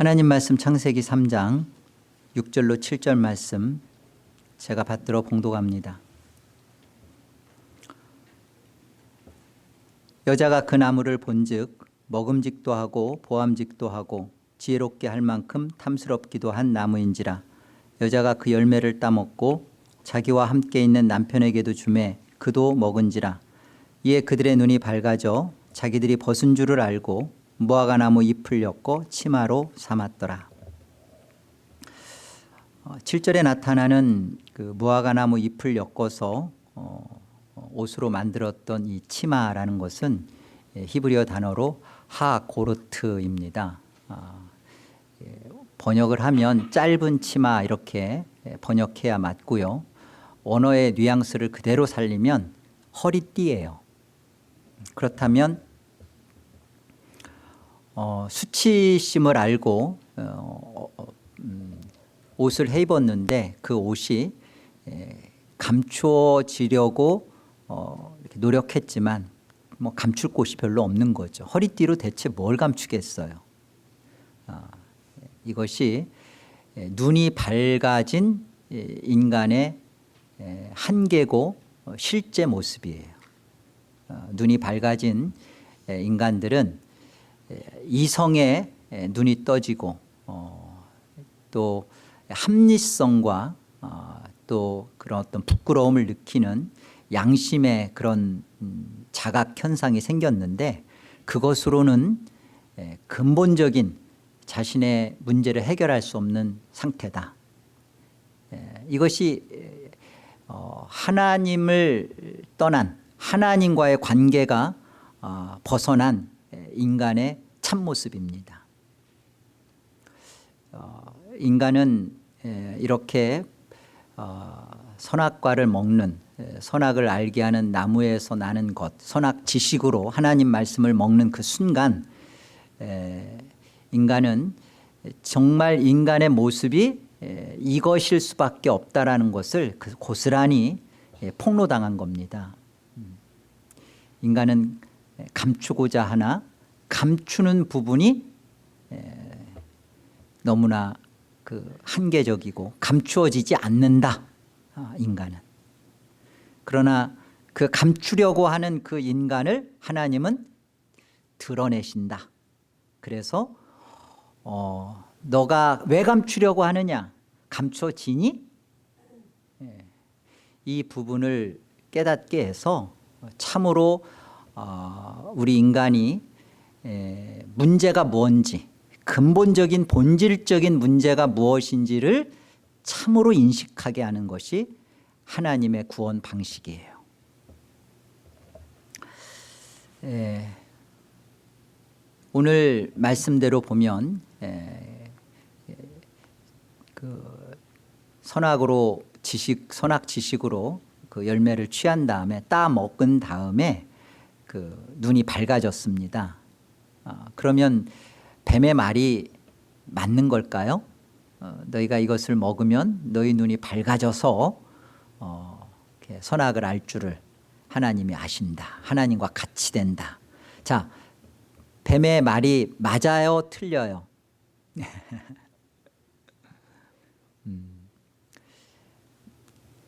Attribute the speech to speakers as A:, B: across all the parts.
A: 하나님 말씀 창세기 3장 6절로 7절 말씀 제가 받들어 봉독합니다. 여자가 그 나무를 본즉 먹음직도 하고 보암직도 하고 지혜롭게 할 만큼 탐스럽기도 한 나무인지라. 여자가 그 열매를 따먹고 자기와 함께 있는 남편에게도 주매 그도 먹은지라. 이에 그들의 눈이 밝아져 자기들이 벗은 줄을 알고 무화과 나무 잎을 엮고 치마로 삼았더라. 7절에 나타나는 그 무화과 나무 잎을 엮어서 옷으로 만들었던 이 치마라는 것은 히브리어 단어로 하고르트입니다. 번역을 하면 짧은 치마 이렇게 번역해야 맞고요. 언어의 뉘앙스를 그대로 살리면 허리띠예요. 그렇다면 수치심을 알고 옷을 해 입었는데 그 옷이 감추어지려고 이렇게 노력했지만 뭐 감출 곳이 별로 없는 거죠. 허리띠로 대체 뭘 감추겠어요. 이것이 눈이 밝아진 인간의 한계고 실제 모습이에요. 눈이 밝아진 인간들은 이성에 눈이 떠지고 또 합리성과 또 그런 어떤 부끄러움을 느끼는 양심의 그런 자각 현상이 생겼는데 그것으로는 근본적인 자신의 문제를 해결할 수 없는 상태다. 이것이 하나님을 떠난 하나님과의 관계가 벗어난 인간의 참모습입니다. 인간은 이렇게 선악과를 먹는 선악을 알게 하는 나무에서 나는 것 선악 지식으로 하나님 말씀을 먹는 그 순간 인간은 정말 인간의 모습이 이것일 수밖에 없다라는 것을 고스란히 폭로당한 겁니다. 인간은 감추고자 하나 감추는 부분이 너무나 그 한계적이고 감추어지지 않는다. 인간은. 그러나 그 감추려고 하는 그 인간을 하나님은 드러내신다. 그래서 너가 왜 감추려고 하느냐? 감춰지니? 이 부분을 깨닫게 해서 참으로 우리 인간이 문제가 뭔지 근본적인 본질적인 문제가 무엇인지를 참으로 인식하게 하는 것이 하나님의 구원 방식이에요. 오늘 말씀대로 보면 그 선악으로 선악 지식으로 그 열매를 취한 다음에 따 먹은 다음에 그 눈이 밝아졌습니다. 그러면 뱀의 말이 맞는 걸까요? 너희가 이것을 먹으면 너희 눈이 밝아져서 선악을 알 줄을 하나님이 아신다. 하나님과 같이 된다. 자, 뱀의 말이 맞아요? 틀려요?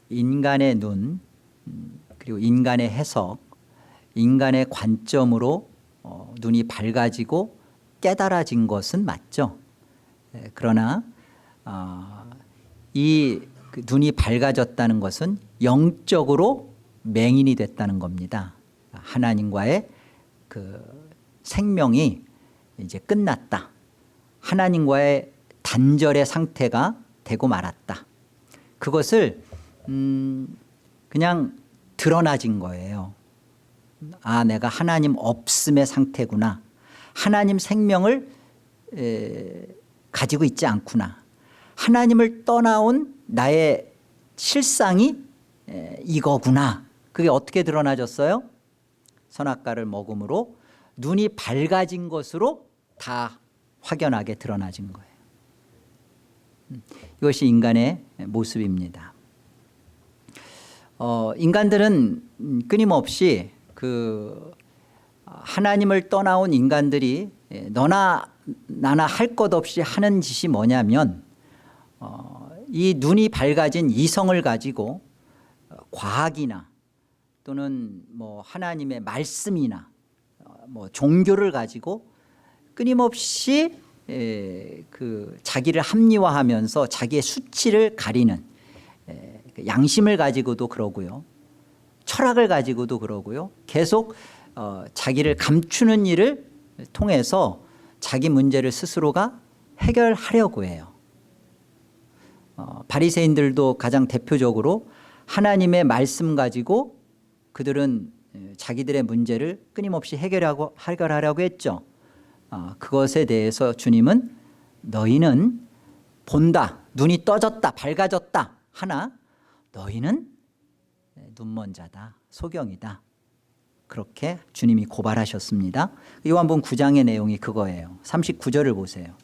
A: 인간의 눈 그리고 인간의 해석 인간의 관점으로 눈이 밝아지고 깨달아진 것은 맞죠. 그러나 이 눈이 밝아졌다는 것은 영적으로 맹인이 됐다는 겁니다. 하나님과의 그 생명이 이제 끝났다. 하나님과의 단절의 상태가 되고 말았다. 그것을 그냥 드러나진 거예요. 아, 내가 하나님 없음의 상태구나. 하나님 생명을 가지고 있지 않구나. 하나님을 떠나온 나의 실상이 이거구나. 그게 어떻게 드러나졌어요? 선악과를 먹음으로 눈이 밝아진 것으로 다 확연하게 드러나진 거예요. 이것이 인간의 모습입니다. 인간들은 끊임없이 그 하나님을 떠나온 인간들이 너나 나나 할 것 없이 하는 짓이 뭐냐면 이 눈이 밝아진 이성을 가지고 과학이나 또는 뭐 하나님의 말씀이나 뭐 종교를 가지고 끊임없이 그 자기를 합리화하면서 자기의 수치를 가리는 양심을 가지고도 그러고요. 철학을 가지고도 그러고요. 계속 자기를 감추는 일을 통해서 자기 문제를 스스로가 해결하려고 해요. 바리새인들도 가장 대표적으로 하나님의 말씀 가지고 그들은 자기들의 문제를 끊임없이 해결하려고 했죠. 그것에 대해서 주님은 너희는 본다, 눈이 떠졌다, 밝아졌다 하나 너희는 눈먼 자다, 소경이다. 그렇게 주님이 고발하셨습니다. 요한복음 9장의 내용이 그거예요. 39절을 보세요.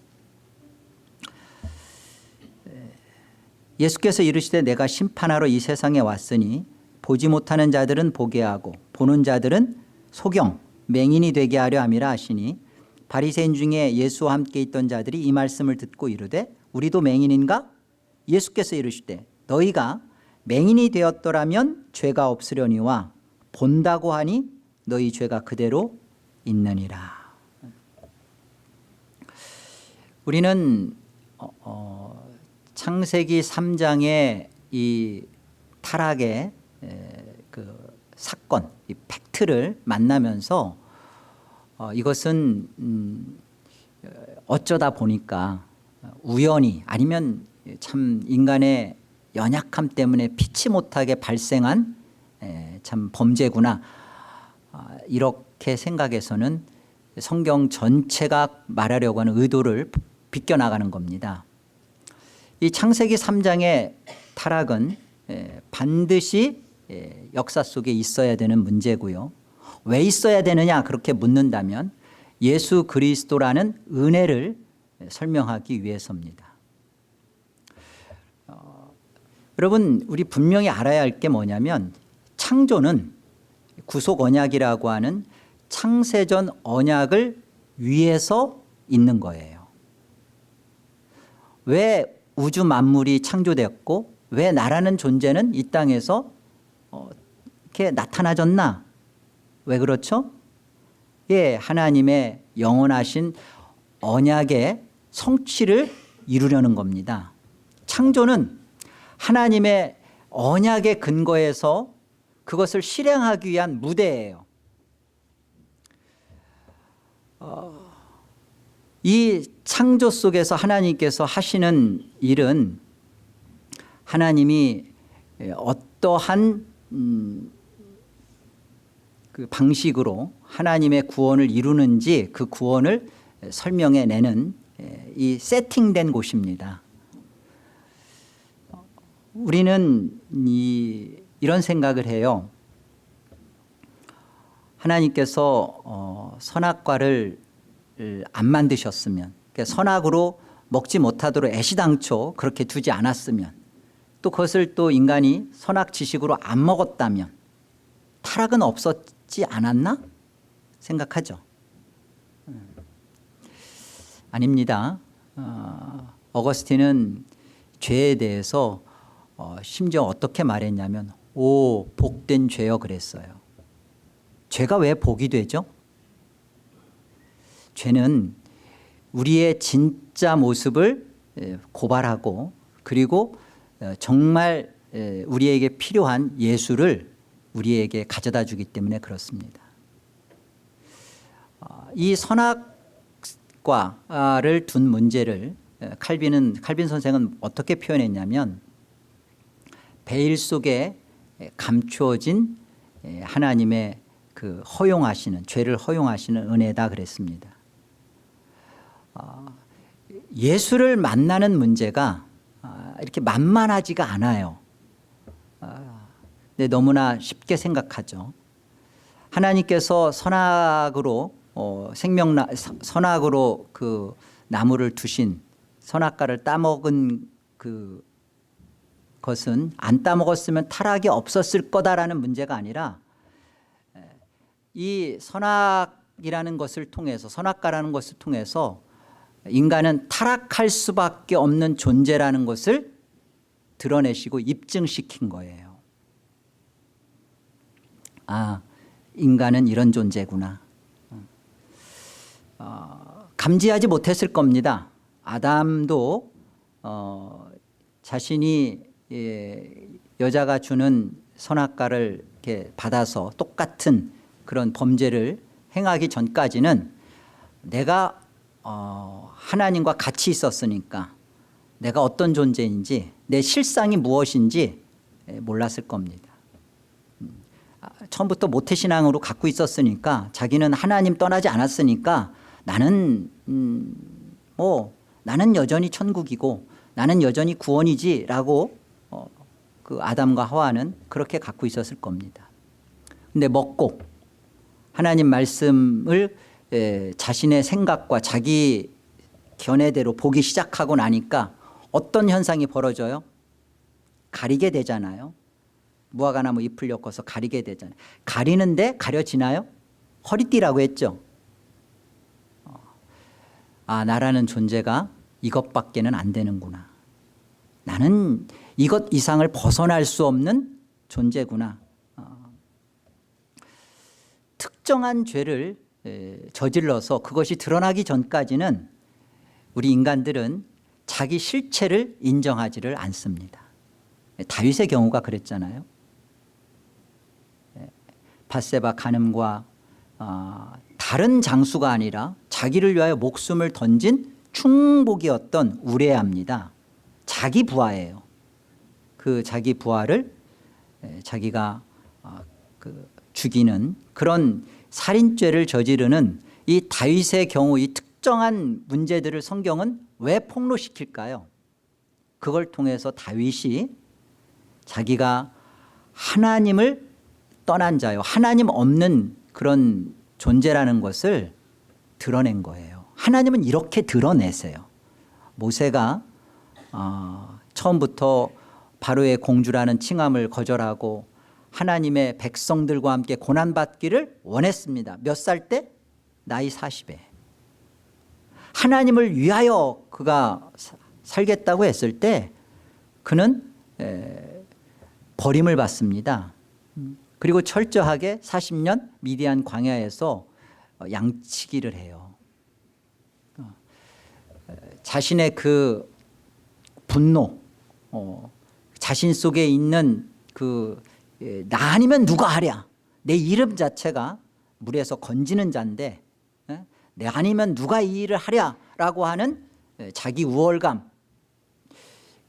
A: 예수께서 이르시되 내가 심판하러 이 세상에 왔으니 보지 못하는 자들은 보게 하고 보는 자들은 소경 맹인이 되게 하려 함이라 하시니 바리새인 중에 예수와 함께 있던 자들이 이 말씀을 듣고 이르되 우리도 맹인인가? 예수께서 이르시되 너희가 맹인이 되었더라면 죄가 없으려니와 본다고 하니 너희 죄가 그대로 있느니라. 우리는 창세기 3장의 이 타락의 그 사건, 이 팩트를 만나면서 이것은 어쩌다 보니까 우연히 아니면 참 인간의 연약함 때문에 피치 못하게 발생한 참 범죄구나, 이렇게 생각해서는 성경 전체가 말하려고 하는 의도를 비껴나가는 겁니다. 이 창세기 3장의 타락은 반드시 역사 속에 있어야 되는 문제고요. 왜 있어야 되느냐 그렇게 묻는다면 예수 그리스도라는 은혜를 설명하기 위해서입니다. 여러분, 우리 분명히 알아야 할 게 뭐냐면 창조는 구속 언약이라고 하는 창세전 언약을 위해서 있는 거예요. 왜 우주 만물이 창조되었고 왜 나라는 존재는 이 땅에서 이렇게 나타나졌나? 왜 그렇죠? 예, 하나님의 영원하신 언약의 성취를 이루려는 겁니다. 창조는 하나님의 언약의 근거에서 그것을 실행하기 위한 무대예요. 이 창조 속에서 하나님께서 하시는 일은 하나님이 어떠한 그 방식으로 하나님의 구원을 이루는지 그 구원을 설명해내는 이 세팅된 곳입니다. 우리는 이런 생각을 해요. 하나님께서 선악과를 안 만드셨으면, 그러니까 선악으로 먹지 못하도록 애시당초 그렇게 두지 않았으면, 또 그것을 또 인간이 선악 지식으로 안 먹었다면 타락은 없었지 않았나 생각하죠. 아닙니다. 어거스틴은 죄에 대해서 심지어 어떻게 말했냐면 오 복된 죄여 그랬어요. 죄가 왜 복이 되죠? 죄는 우리의 진짜 모습을 고발하고 그리고 정말 우리에게 필요한 예수를 우리에게 가져다 주기 때문에 그렇습니다. 이 선악과를 둔 문제를 칼빈 선생은 어떻게 표현했냐면 베일 속에 감추어진 하나님의 그 허용하시는 죄를 허용하시는 은혜다 그랬습니다. 예수를 만나는 문제가 이렇게 만만하지가 않아요. 근데 너무나 쉽게 생각하죠. 하나님께서 선악으로 선악으로 그 나무를 두신 선악과를 따먹은 그 것은 안 따먹었으면 타락이 없었을 거다라는 문제가 아니라 이 선악이라는 것을 통해서 선악과라는 것을 통해서 인간은 타락할 수밖에 없는 존재라는 것을 드러내시고 입증시킨 거예요. 아, 인간은 이런 존재구나. 감지하지 못했을 겁니다. 아담도 자신이 여자가 주는 선악과를 이렇게 받아서 똑같은 그런 범죄를 행하기 전까지는 내가 하나님과 같이 있었으니까 내가 어떤 존재인지 내 실상이 무엇인지 몰랐을 겁니다. 처음부터 모태신앙으로 갖고 있었으니까 자기는 하나님 떠나지 않았으니까 나는 나는 여전히 천국이고 나는 여전히 구원이지라고 그 아담과 하와는 그렇게 갖고 있었을 겁니다. 근데 먹고 하나님 말씀을 자신의 생각과 자기 견해대로 보기 시작하고 나니까 어떤 현상이 벌어져요? 가리게 되잖아요. 무화과나무 잎을 엮어서 가리게 되잖아요. 가리는데 가려지나요? 허리띠라고 했죠. 아, 나라는 존재가 이것밖에는 안 되는구나. 나는 이것 이상을 벗어날 수 없는 존재구나. 특정한 죄를 저질러서 그것이 드러나기 전까지는 우리 인간들은 자기 실체를 인정하지를 않습니다. 다윗의 경우가 그랬잖아요. 밧세바 간음과 다른 장수가 아니라 자기를 위하여 목숨을 던진 충복이었던 우레아입니다. 자기 부하예요. 그 자기 부하를 자기가 죽이는 그런 살인죄를 저지르는 이 다윗의 경우 이 특정한 문제들을 성경은 왜 폭로시킬까요? 그걸 통해서 다윗이 자기가 하나님을 떠난 자요, 하나님 없는 그런 존재라는 것을 드러낸 거예요. 하나님은 이렇게 드러내세요. 모세가 처음부터 바로의 공주라는 칭함을 거절하고 하나님의 백성들과 함께 고난받기를 원했습니다. 몇 살 때? 나이 40에. 하나님을 위하여 그가 살겠다고 했을 때 그는 버림을 받습니다. 그리고 철저하게 40년 미디안 광야에서 양치기를 해요. 자신의 그 분노, 자신 속에 있는 그 나 아니면 누가 하랴. 내 이름 자체가 물에서 건지는 자인데 내 아니면 누가 이 일을 하랴라고 하는 자기 우월감.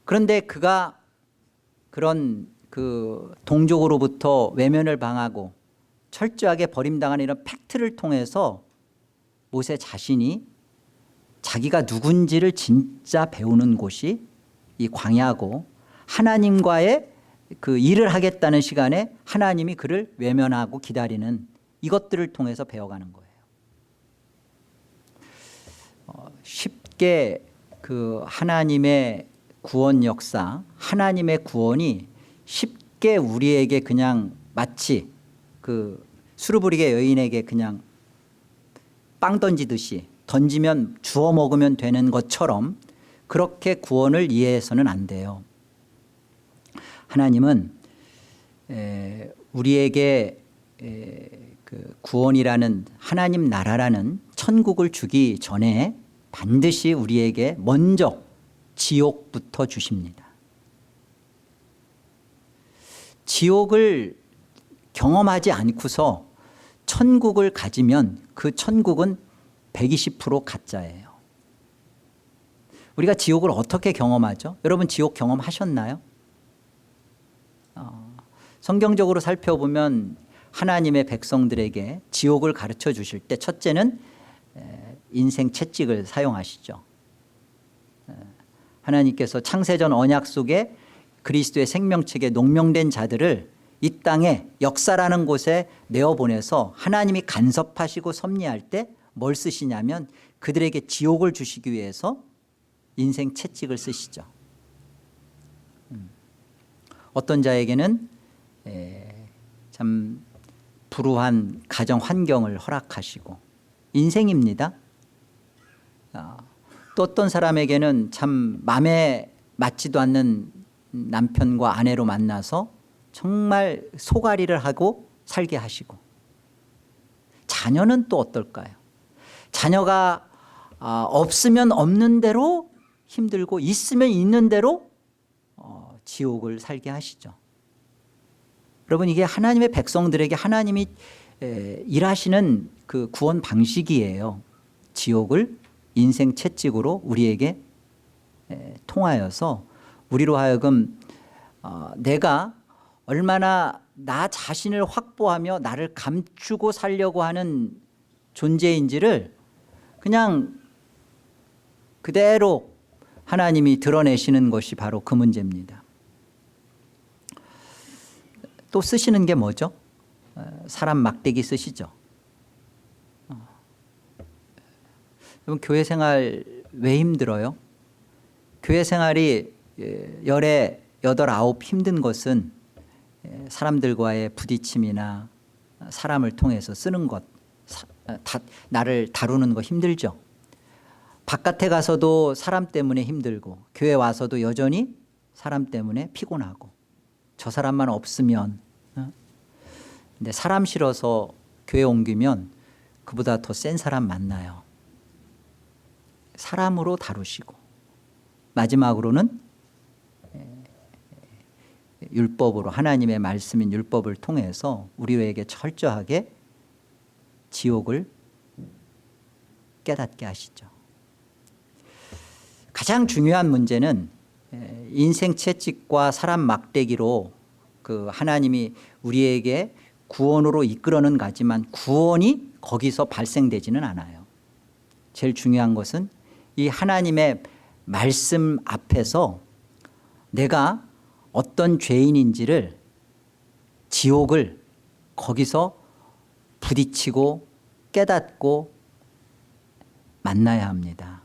A: 그런데 그가 그런 그 동족으로부터 외면을 당하고 철저하게 버림당하는 이런 팩트를 통해서 모세 자신이 자기가 누군지를 진짜 배우는 곳이 이 광야고 하나님과의 그 일을 하겠다는 시간에 하나님이 그를 외면하고 기다리는 이것들을 통해서 배워가는 거예요. 쉽게 그 하나님의 구원 역사, 하나님의 구원이 쉽게 우리에게 그냥 마치 그 수르부리게 여인에게 그냥 빵 던지듯이 던지면 주워 먹으면 되는 것처럼 그렇게 구원을 이해해서는 안 돼요. 하나님은 우리에게 그 구원이라는 하나님 나라라는 천국을 주기 전에 반드시 우리에게 먼저 지옥부터 주십니다. 지옥을 경험하지 않고서 천국을 가지면 그 천국은 120% 가짜예요. 우리가 지옥을 어떻게 경험하죠? 여러분 지옥 경험하셨나요? 성경적으로 살펴보면 하나님의 백성들에게 지옥을 가르쳐 주실 때 첫째는 인생 채찍을 사용하시죠. 하나님께서 창세전 언약 속에 그리스도의 생명책에 농명된 자들을 이 땅에 역사라는 곳에 내어보내서 하나님이 간섭하시고 섭리할 때 뭘 쓰시냐면 그들에게 지옥을 주시기 위해서 인생 채찍을 쓰시죠. 어떤 자에게는 참 불우한 가정 환경을 허락하시고 인생입니다. 또 어떤 사람에게는 참 마음에 맞지도 않는 남편과 아내로 만나서 정말 소가리를 하고 살게 하시고, 자녀는 또 어떨까요? 자녀가 없으면 없는 대로 힘들고 있으면 있는 대로 지옥을 살게 하시죠. 여러분, 이게 하나님의 백성들에게 하나님이 일하시는 그 구원 방식이에요. 지옥을 인생 채찍으로 우리에게 통하여서 우리로 하여금 내가 얼마나 나 자신을 확보하며 나를 감추고 살려고 하는 존재인지를 그냥 그대로 하나님이 드러내시는 것이 바로 그 문제입니다. 또 쓰시는 게 뭐죠? 사람 막대기 쓰시죠. 여러분, 교회 생활 왜 힘들어요? 교회 생활이 열에 8, 9 힘든 것은 사람들과의 부딪힘이나 사람을 통해서 쓰는 것, 나를 다루는 거 힘들죠. 바깥에 가서도 사람 때문에 힘들고 교회 와서도 여전히 사람 때문에 피곤하고, 저 사람만 없으면, 근데 사람 싫어서 교회 옮기면 그보다 더 센 사람 만나요. 사람으로 다루시고, 마지막으로는 율법으로, 하나님의 말씀인 율법을 통해서 우리에게 철저하게 지옥을 깨닫게 하시죠. 가장 중요한 문제는 인생 채찍과 사람 막대기로 그 하나님이 우리에게 구원으로 이끌어는 가지만 구원이 거기서 발생되지는 않아요. 제일 중요한 것은 이 하나님의 말씀 앞에서 내가 어떤 죄인인지를, 지옥을 거기서 부딪히고 깨닫고 만나야 합니다.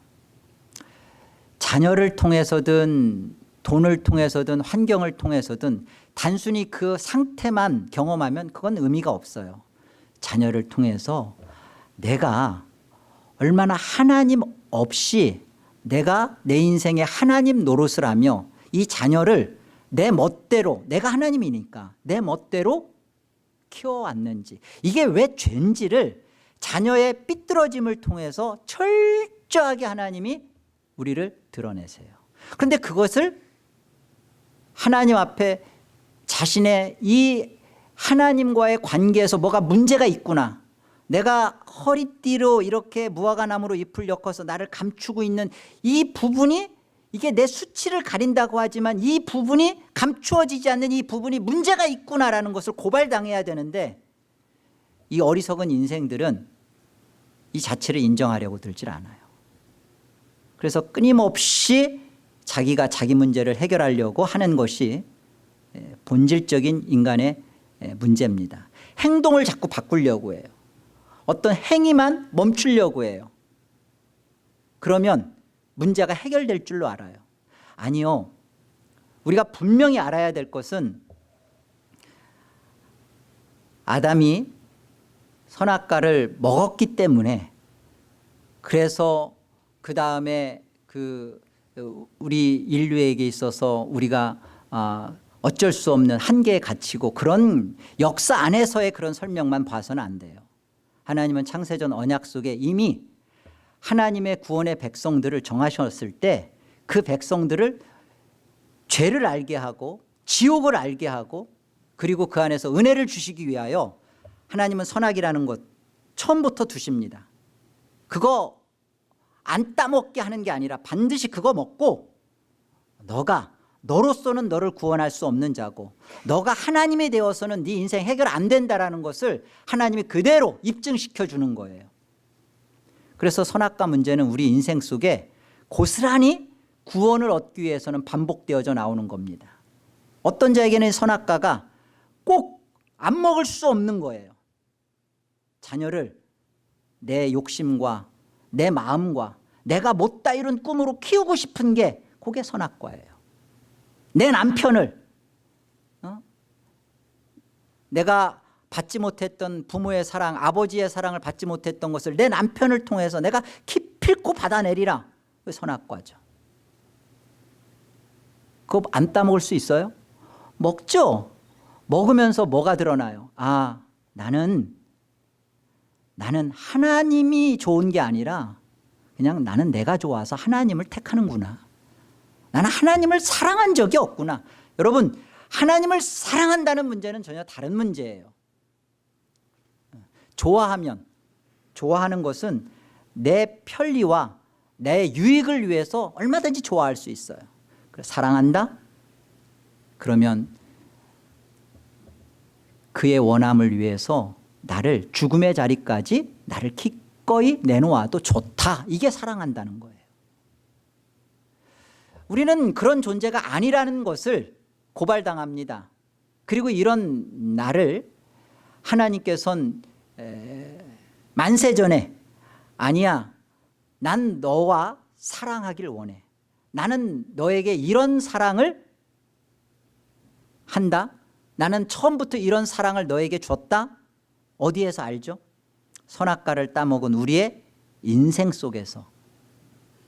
A: 자녀를 통해서든 돈을 통해서든 환경을 통해서든 단순히 그 상태만 경험하면 그건 의미가 없어요. 자녀를 통해서 내가 얼마나 하나님 없이 내가 내 인생에 하나님 노릇을 하며 이 자녀를 내 멋대로, 내가 하나님이니까 내 멋대로 키워왔는지, 이게 왜 죄인지를 자녀의 삐뚤어짐을 통해서 철저하게 하나님이 우리를 드러내세요. 그런데 그것을 하나님 앞에 자신의 이 하나님과의 관계에서 뭐가 문제가 있구나, 내가 허리띠로 이렇게 무화과나무로 잎을 엮어서 나를 감추고 있는 이 부분이, 이게 내 수치를 가린다고 하지만 이 부분이 감추어지지 않는 이 부분이 문제가 있구나라는 것을 고발당해야 되는데, 이 어리석은 인생들은 이 자체를 인정하려고 들질 않아요. 그래서 끊임없이 자기가 자기 문제를 해결하려고 하는 것이 본질적인 인간의 문제입니다. 행동을 자꾸 바꾸려고 해요. 어떤 행위만 멈추려고 해요. 그러면 문제가 해결될 줄로 알아요. 아니요. 우리가 분명히 알아야 될 것은 아담이 선악과를 먹었기 때문에, 그래서 그 다음에 우리 인류에게 있어서 우리가 어쩔 수 없는 한계에 갇히고, 그런 역사 안에서의 그런 설명만 봐서는 안 돼요. 하나님은 창세전 언약 속에 이미 하나님의 구원의 백성들을 정하셨을 때 그 백성들을 죄를 알게 하고 지옥을 알게 하고, 그리고 그 안에서 은혜를 주시기 위하여 하나님은 선악이라는 것 처음부터 두십니다. 그거 안 따먹게 하는 게 아니라 반드시 그거 먹고 너로서는 너를 구원할 수 없는 자고, 너가 하나님이 되어서는 네 인생 해결 안 된다라는 것을 하나님이 그대로 입증시켜 주는 거예요. 그래서 선악과 문제는 우리 인생 속에 고스란히 구원을 얻기 위해서는 반복되어져 나오는 겁니다. 어떤 자에게는 선악과가 꼭 안 먹을 수 없는 거예요. 자녀를 내 욕심과 내 마음과 내가 못다 이룬 꿈으로 키우고 싶은 게 그게 선악과예요. 내 남편을 내가 받지 못했던 부모의 사랑, 아버지의 사랑을 받지 못했던 것을 내 남편을 통해서 내가 기필코 받아내리라, 선악과죠. 그거 안 따먹을 수 있어요? 먹죠. 먹으면서 뭐가 드러나요? 아, 나는 하나님이 좋은 게 아니라 그냥 나는 내가 좋아서 하나님을 택하는구나. 나는 하나님을 사랑한 적이 없구나. 여러분, 하나님을 사랑한다는 문제는 전혀 다른 문제예요. 좋아하는 것은 내 편리와 내 유익을 위해서 얼마든지 좋아할 수 있어요. 사랑한다? 그러면 그의 원함을 위해서 나를 죽음의 자리까지 나를 기꺼이 내놓아도 좋다. 이게 사랑한다는 거예요. 우리는 그런 존재가 아니라는 것을 고발당합니다. 그리고 이런 나를 하나님께서는 만세전에 아니야, 난 너와 사랑하길 원해. 나는 너에게 이런 사랑을 한다. 나는 처음부터 이런 사랑을 너에게 줬다. 어디에서 알죠? 선악과를 따먹은 우리의 인생 속에서,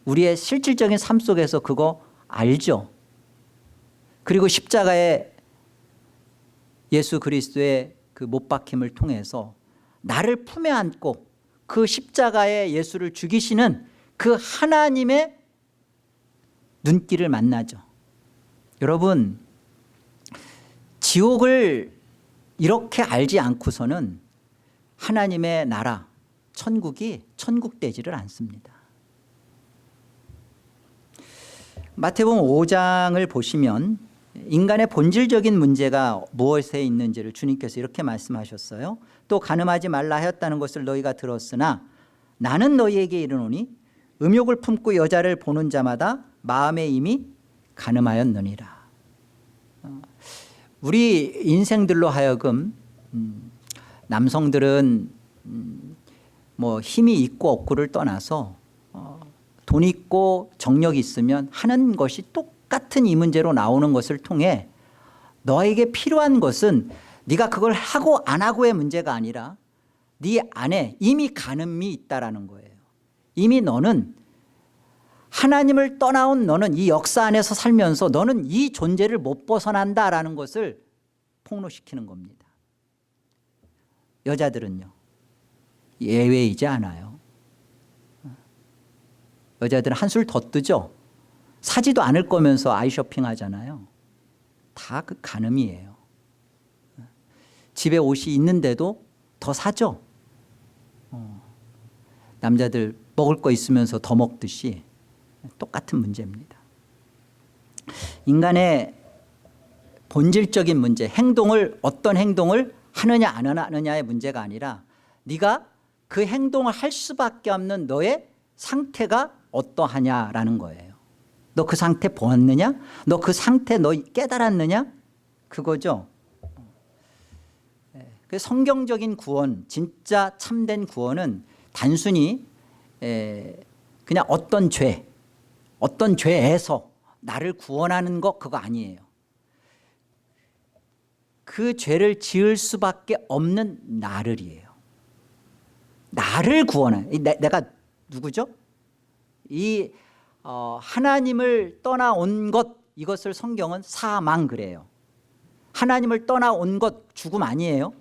A: 우리의 실질적인 삶 속에서 그거 알죠. 그리고 십자가의 예수 그리스도의 그 못 박힘을 통해서 나를 품에 안고 그 십자가의 예수를 죽이시는 그 하나님의 눈길을 만나죠. 여러분, 지옥을 이렇게 알지 않고서는 하나님의 나라, 천국이 천국 되지를 않습니다. 마태복음 5장을 보시면 인간의 본질적인 문제가 무엇에 있는지를 주님께서 이렇게 말씀하셨어요. 또 간음하지 말라 하였다는 것을 너희가 들었으나 나는 너희에게 이르노니 음욕을 품고 여자를 보는 자마다 마음에 이미 간음하였느니라. 우리 인생들로 하여금 남성들은 뭐 힘이 있고 없고를 떠나서 돈 있고 정력이 있으면 하는 것이 똑같은 이 문제로 나오는 것을 통해 너에게 필요한 것은 네가 그걸 하고 안 하고의 문제가 아니라 네 안에 이미 간음이 있다라는 거예요. 이미 너는 하나님을 떠나온 너는 이 역사 안에서 살면서 너는 이 존재를 못 벗어난다라는 것을 폭로시키는 겁니다. 여자들은요, 예외이지 않아요. 여자들은 한술 더 뜨죠. 사지도 않을 거면서 아이 쇼핑 하잖아요. 다 그 간음이에요. 집에 옷이 있는데도 더 사죠. 남자들 먹을 거 있으면서 더 먹듯이 똑같은 문제입니다. 인간의 본질적인 문제, 어떤 행동을 하느냐 안 하느냐의 문제가 아니라 네가 그 행동을 할 수밖에 없는 너의 상태가 어떠하냐라는 거예요. 너 그 상태 보았느냐? 너 그 상태 너 깨달았느냐? 그거죠. 그 성경적인 구원, 진짜 참된 구원은 단순히 그냥 어떤 죄에서 나를 구원하는 것, 그거 아니에요. 그 죄를 지을 수밖에 없는 나를이에요. 나를 구원하는, 내가 누구죠? 이 하나님을 떠나온 것, 이것을 성경은 사망 그래요. 하나님을 떠나온 것, 죽음 아니에요.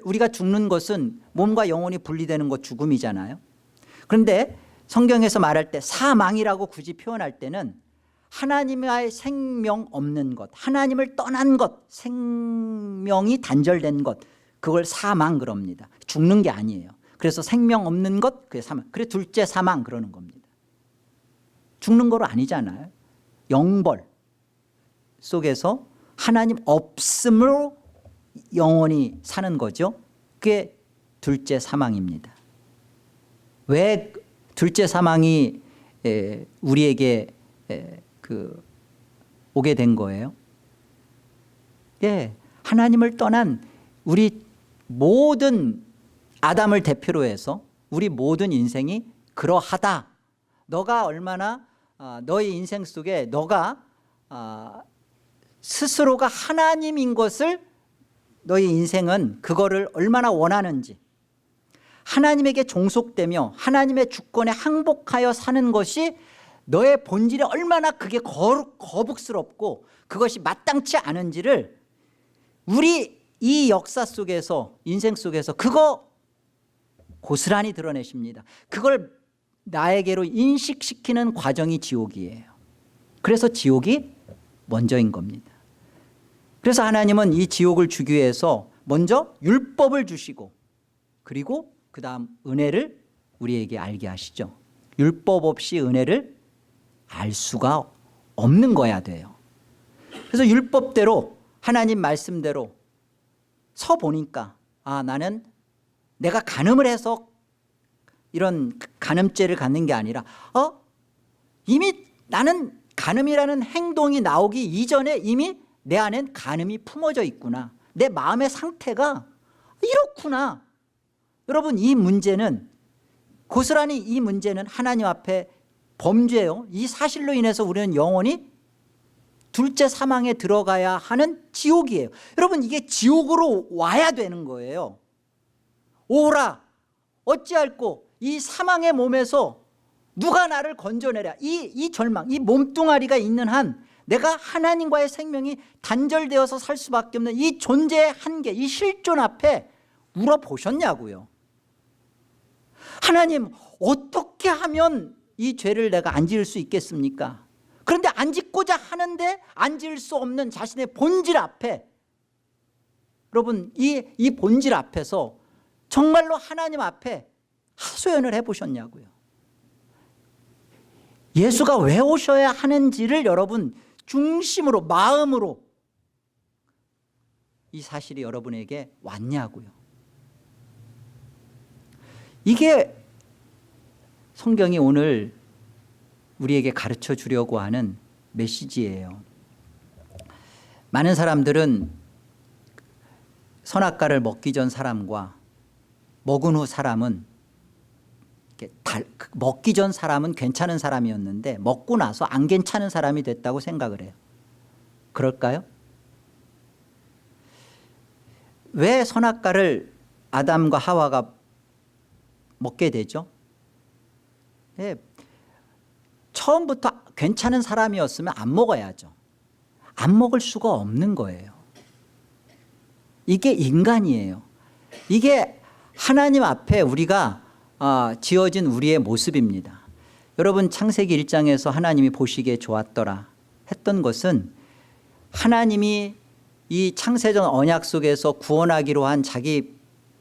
A: 우리가 죽는 것은 몸과 영혼이 분리되는 것, 죽음이잖아요. 그런데 성경에서 말할 때 사망이라고 굳이 표현할 때는 하나님과의 생명 없는 것, 하나님을 떠난 것, 생명이 단절된 것, 그걸 사망 그럽니다. 죽는 게 아니에요. 그래서 생명 없는 것, 그게 사망. 그래 둘째 사망 그러는 겁니다. 죽는 거로 아니잖아요. 영벌 속에서 하나님 없음으로 영원히 사는 거죠. 그게 둘째 사망입니다. 왜 둘째 사망이 우리에게 오게 된 거예요? 하나님을 떠난 우리 모든 아담을 대표로 해서 우리 모든 인생이 그러하다. 너가 얼마나 너의 인생 속에 너가 스스로가 하나님인 것을, 너의 인생은 그거를 얼마나 원하는지, 하나님에게 종속되며 하나님의 주권에 항복하여 사는 것이 너의 본질이 얼마나 그게 거북스럽고 그것이 마땅치 않은지를 우리 이 역사 속에서, 인생 속에서 그거 고스란히 드러내십니다. 그걸 나에게로 인식시키는 과정이 지옥이에요. 그래서 지옥이 먼저인 겁니다. 그래서 하나님은 이 지옥을 주기 위해서 먼저 율법을 주시고 그리고 그 다음 은혜를 우리에게 알게 하시죠. 율법 없이 은혜를 알 수가 없는 거야 돼요. 그래서 율법대로 하나님 말씀대로 서 보니까 나는 내가 간음을 해서 이런 간음죄를 갖는 게 아니라 이미 나는 간음이라는 행동이 나오기 이전에 이미 내 안엔 간음이 품어져 있구나. 내 마음의 상태가 이렇구나. 여러분, 이 문제는 고스란히 이 문제는 하나님 앞에 범죄요. 이 사실로 인해서 우리는 영원히 둘째 사망에 들어가야 하는 지옥이에요. 여러분, 이게 지옥으로 와야 되는 거예요. 오라 어찌할꼬 이 사망의 몸에서 누가 나를 건져내랴. 이 절망, 이 몸뚱아리가 있는 한 내가 하나님과의 생명이 단절되어서 살 수밖에 없는 이 존재의 한계, 이 실존 앞에 물어보셨냐고요. 하나님, 어떻게 하면 이 죄를 내가 안 지을 수 있겠습니까? 그런데 안 짓고자 하는데 안 지을 수 없는 자신의 본질 앞에, 여러분, 이 본질 앞에서 정말로 하나님 앞에 하소연을 해보셨냐고요. 예수가 왜 오셔야 하는지를 여러분 중심으로, 마음으로 이 사실이 여러분에게 왔냐고요. 이게 성경이 오늘 우리에게 가르쳐 주려고 하는 메시지예요. 많은 사람들은 선악과를 먹기 전 사람과 먹은 후 사람은, 먹기 전 사람은 괜찮은 사람이었는데 먹고 나서 안 괜찮은 사람이 됐다고 생각을 해요. 그럴까요? 왜 선악과를 아담과 하와가 먹게 되죠? 네. 처음부터 괜찮은 사람이었으면 안 먹어야죠. 안 먹을 수가 없는 거예요. 이게 인간이에요. 이게 하나님 앞에 우리가 지어진 우리의 모습입니다. 여러분, 창세기 1장에서 하나님이 보시기에 좋았더라 했던 것은 하나님이 이 창세전 언약 속에서 구원하기로 한 자기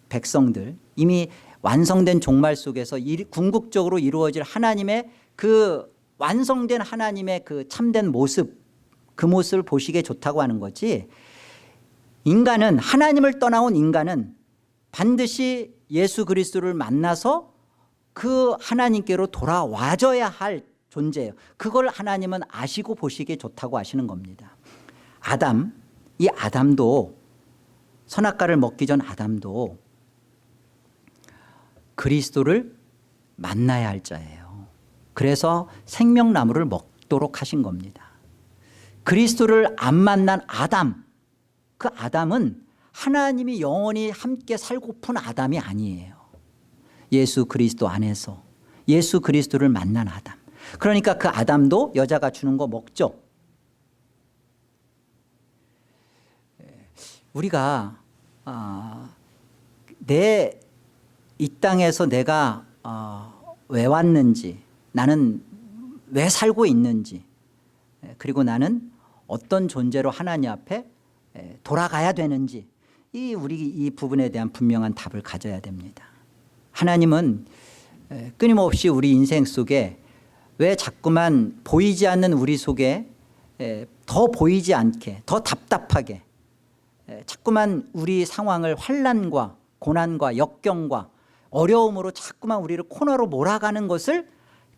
A: 백성들, 이미 완성된 종말 속에서 궁극적으로 이루어질 하나님의 그 완성된 하나님의 그 참된 모습, 그 모습을 보시기에 좋다고 하는 거지, 인간은, 하나님을 떠나온 인간은 반드시 예수 그리스도를 만나서 그 하나님께로 돌아와줘야 할 존재예요. 그걸 하나님은 아시고 보시기에 좋다고 하시는 겁니다. 아담, 이 아담도, 선악과를 먹기 전 아담도 그리스도를 만나야 할 자예요. 그래서 생명나무를 먹도록 하신 겁니다. 그리스도를 안 만난 아담, 그 아담은 하나님이 영원히 함께 살고픈 아담이 아니에요. 예수 그리스도 안에서 예수 그리스도를 만난 아담. 그러니까 그 아담도 여자가 주는 거 먹죠. 우리가 이 땅에서 내가 왜 왔는지, 나는 왜 살고 있는지, 그리고 나는 어떤 존재로 하나님 앞에 돌아가야 되는지, 우리 이 부분에 대한 분명한 답을 가져야 됩니다. 하나님은 끊임없이 우리 인생 속에 왜 자꾸만 보이지 않는 우리 속에 더 보이지 않게, 더 답답하게 자꾸만 우리 상황을 환난과 고난과 역경과 어려움으로 자꾸만 우리를 코너로 몰아가는 것을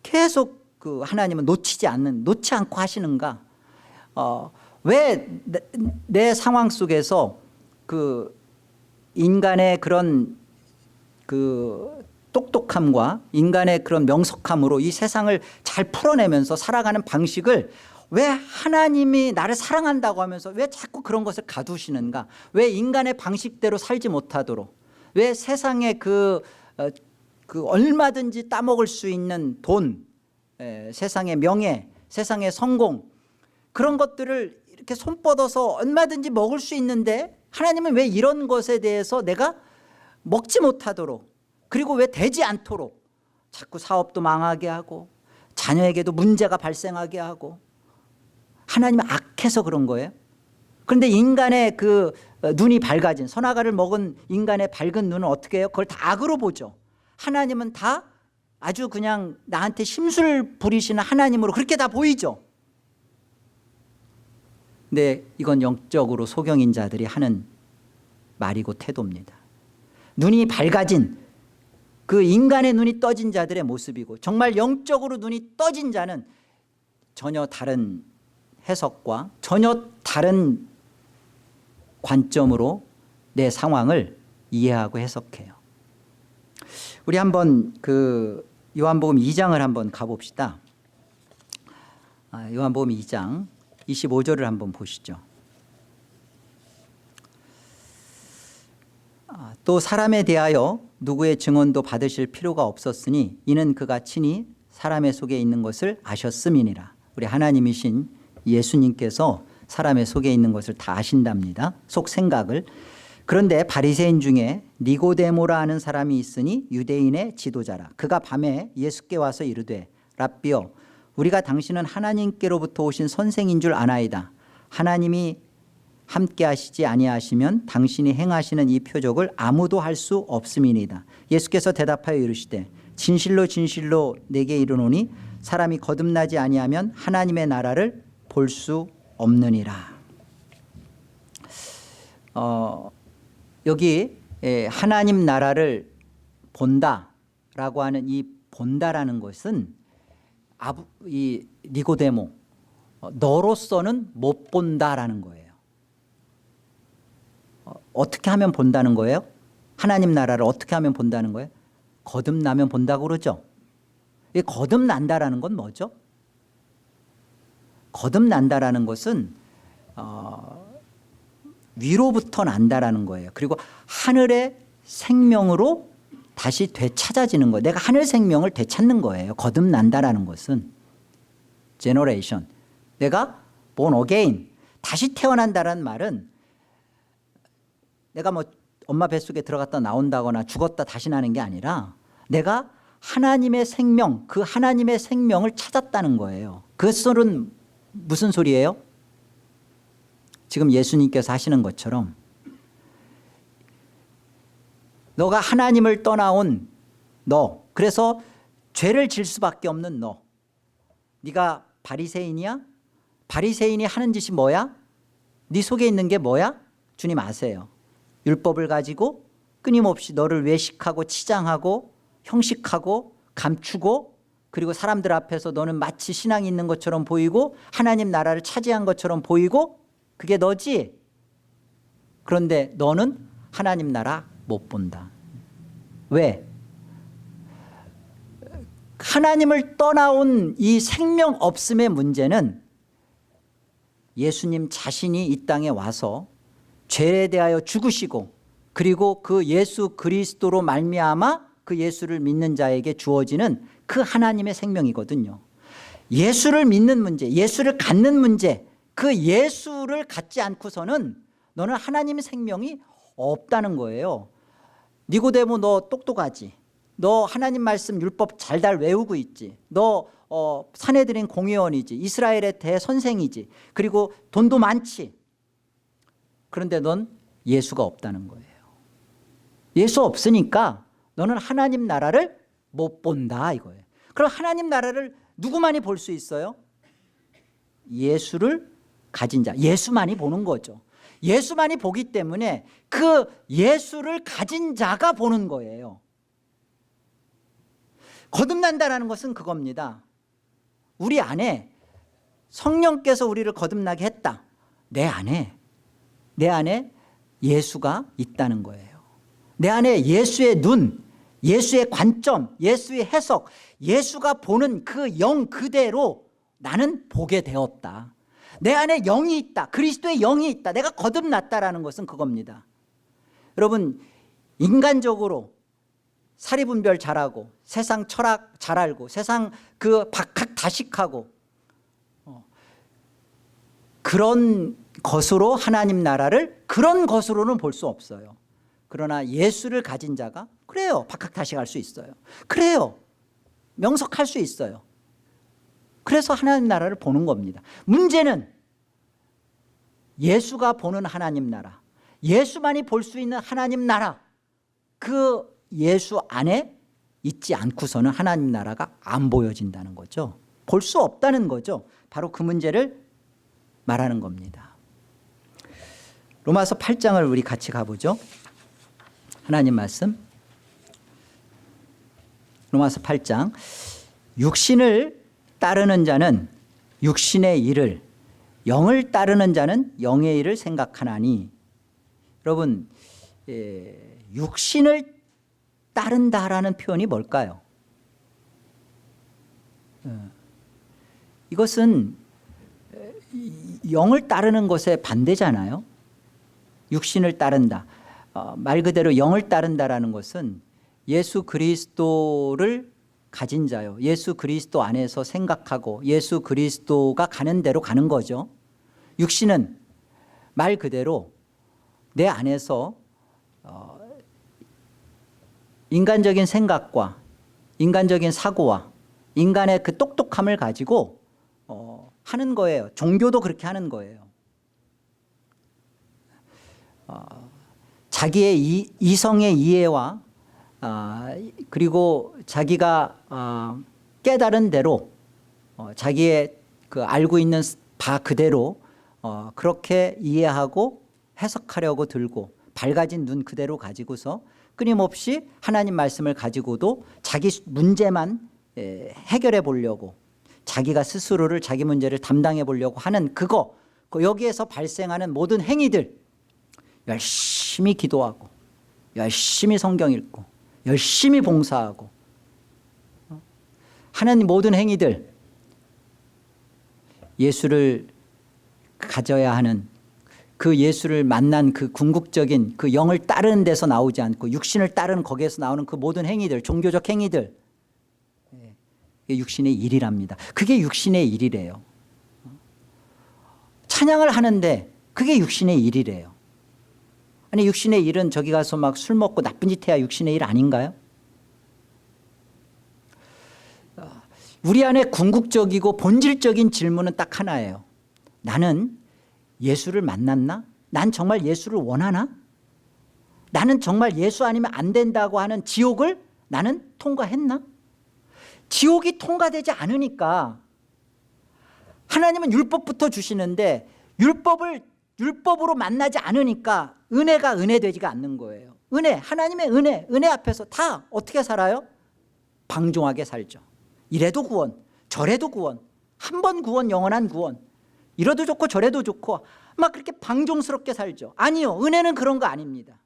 A: 계속 그 하나님은 놓지 않고 하시는가? 왜 내 상황 속에서 그 인간의 그런 그 똑똑함과 인간의 그런 명석함으로 이 세상을 잘 풀어내면서 살아가는 방식을 왜 하나님이 나를 사랑한다고 하면서 왜 자꾸 그런 것을 가두시는가? 왜 인간의 방식대로 살지 못하도록, 왜 세상의 그 그 얼마든지 따먹을 수 있는 돈, 세상의 명예, 세상의 성공, 그런 것들을 이렇게 손 뻗어서 얼마든지 먹을 수 있는데 하나님은 왜 이런 것에 대해서 내가 먹지 못하도록, 그리고 왜 되지 않도록 자꾸 사업도 망하게 하고 자녀에게도 문제가 발생하게 하고, 하나님은 악해서 그런 거예요. 그런데 인간의 그 눈이 밝아진, 선악과를 먹은 인간의 밝은 눈은 어떻게 해요? 그걸 다 악으로 보죠. 하나님은 다 아주 그냥 나한테 심술 부리시는 하나님으로 그렇게 다 보이죠. 근데 이건 영적으로 소경인 자들이 하는 말이고 태도입니다. 눈이 밝아진, 그 인간의 눈이 떠진 자들의 모습이고, 정말 영적으로 눈이 떠진 자는 전혀 다른 해석과 전혀 다른 관점으로 내 상황을 이해하고 해석해요. 우리 한번 그 요한복음 2장을 한번 가봅시다. 요한복음 2장 25절을 한번 보시죠. 또 사람에 대하여 누구의 증언도 받으실 필요가 없었으니 이는 그가 친히 사람의 속에 있는 것을 아셨음이니라. 우리 하나님이신 예수님께서 사람의 속에 있는 것을 다 아신답니다. 속 생각을. 그런데 바리새인 중에 니고데모라 하는 사람이 있으니 유대인의 지도자라. 그가 밤에 예수께 와서 이르되 랍비여, 우리가 당신은 하나님께로부터 오신 선생인 줄 아나이다. 하나님이 함께 하시지 아니하시면 당신이 행하시는 이 표적을 아무도 할 수 없음이니이다. 예수께서 대답하여 이르시되 진실로 진실로 내게 이르노니 사람이 거듭나지 아니하면 하나님의 나라를 볼 수 없느니라. 여기 하나님 나라를 본다라고 하는 이 본다라는 것은 이 니고데모, 너로서는 못 본다라는 거예요. 어떻게 하면 본다는 거예요? 하나님 나라를 어떻게 하면 본다는 거예요? 거듭나면 본다고 그러죠. 이 거듭난다라는 건 뭐죠? 거듭난다라는 것은 위로부터 난다라는 거예요. 그리고 하늘의 생명으로 다시 되찾아지는 거예요. 내가 하늘 생명을 되찾는 거예요. 거듭난다라는 것은 제너레이션, 내가 born again, 다시 태어난다라는 말은 내가 뭐 엄마 뱃속에 들어갔다 나온다거나 죽었다 다시 나는 게 아니라 내가 하나님의 생명, 그 하나님의 생명을 찾았다는 거예요. 그 소리는 무슨 소리예요? 지금 예수님께서 하시는 것처럼 너가 하나님을 떠나온 너, 그래서 죄를 질 수밖에 없는 너, 네가 바리새인이야? 바리새인이 하는 짓이 뭐야? 네 속에 있는 게 뭐야? 주님 아세요. 율법을 가지고 끊임없이 너를 외식하고 치장하고 형식하고 감추고, 그리고 사람들 앞에서 너는 마치 신앙이 있는 것처럼 보이고 하나님 나라를 차지한 것처럼 보이고, 그게 너지? 그런데 너는 하나님 나라 못 본다. 왜? 하나님을 떠나온 이 생명 없음의 문제는 예수님 자신이 이 땅에 와서 죄에 대하여 죽으시고, 그리고 그 예수 그리스도로 말미암아 그 예수를 믿는 자에게 주어지는 그 하나님의 생명이거든요. 예수를 믿는 문제, 예수를 갖는 문제, 그 예수를 갖지 않고서는 너는 하나님의 생명이 없다는 거예요. 니고데모, 너 똑똑하지? 너 하나님 말씀 율법 잘달 외우고 있지? 너 산헤드린 공회원이지? 이스라엘의 대선생이지? 그리고 돈도 많지? 그런데 넌 예수가 없다는 거예요. 예수 없으니까 너는 하나님 나라를 못 본다 이거예요. 그럼 하나님 나라를 누구만이 볼 수 있어요? 예수를 가진 자, 예수만이 보는 거죠. 예수만이 보기 때문에 그 예수를 가진 자가 보는 거예요. 거듭난다라는 것은 그겁니다. 우리 안에 성령께서 우리를 거듭나게 했다. 내 안에 예수가 있다는 거예요. 내 안에 예수의 눈, 예수의 관점, 예수의 해석, 예수가 보는 그 영 그대로 나는 보게 되었다. 내 안에 영이 있다. 그리스도의 영이 있다. 내가 거듭났다라는 것은 그겁니다. 여러분, 인간적으로 사리분별 잘하고 세상 철학 잘 알고 세상 그 박학다식하고 그런 것으로 하나님 나라를 그런 것으로는 볼 수 없어요. 그러나 예수를 가진 자가 그래요. 박학다식할 수 있어요. 그래요. 명석할 수 있어요. 그래서 하나님 나라를 보는 겁니다. 문제는 예수가 보는 하나님 나라, 예수만이 볼 수 있는 하나님 나라, 그 예수 안에 있지 않고서는 하나님 나라가 안 보여진다는 거죠. 볼 수 없다는 거죠. 바로 그 문제를 말하는 겁니다. 로마서 8장을 우리 같이 가보죠. 하나님 말씀 로마서 8장. 육신을 따르는 자는 육신의 일을, 영을 따르는 자는 영의 일을 생각하나니. 여러분, 육신을 따른다라는 표현이 뭘까요? 이것은 영을 따르는 것에 반대잖아요. 육신을 따른다. 말 그대로 영을 따른다라는 것은 예수 그리스도를 가진 자요. 예수 그리스도 안에서 생각하고 예수 그리스도가 가는 대로 가는 거죠. 육신은 말 그대로 내 안에서 인간적인 생각과 인간적인 사고와 인간의 그 똑똑함을 가지고 하는 거예요. 종교도 그렇게 하는 거예요. 자기의 이성의 이해와 그리고 자기가 깨달은 대로 자기의 그 알고 있는 바 그대로 그렇게 이해하고 해석하려고 들고 밝아진 눈 그대로 가지고서 끊임없이 하나님 말씀을 가지고도 자기 문제만 해결해 보려고 자기가 스스로를 자기 문제를 담당해 보려고 하는 그거, 여기에서 발생하는 모든 행위들, 열심히 기도하고 열심히 성경 읽고 열심히 봉사하고 하는 모든 행위들, 예수를 가져야 하는 그 예수를 만난 그 궁극적인 그 영을 따르는 데서 나오지 않고 육신을 따르는 거기에서 나오는 그 모든 행위들, 종교적 행위들, 그게 육신의 일이랍니다. 그게 육신의 일이래요. 찬양을 하는데 그게 육신의 일이래요. 아니, 육신의 일은 저기 가서 막 술 먹고 나쁜 짓 해야 육신의 일 아닌가요? 우리 안에 궁극적이고 본질적인 질문은 딱 하나예요. 나는 예수를 만났나? 난 정말 예수를 원하나? 나는 정말 예수 아니면 안 된다고 하는 지옥을 나는 통과했나? 지옥이 통과되지 않으니까 하나님은 율법부터 주시는데 율법으로 만나지 않으니까 은혜가 은혜되지가 않는 거예요. 하나님의 은혜 앞에서 다 어떻게 살아요? 방종하게 살죠. 이래도 구원, 저래도 구원, 한 번 구원, 영원한 구원, 이래도 좋고 저래도 좋고 막 그렇게 방종스럽게 살죠. 아니요, 은혜는 그런 거 아닙니다.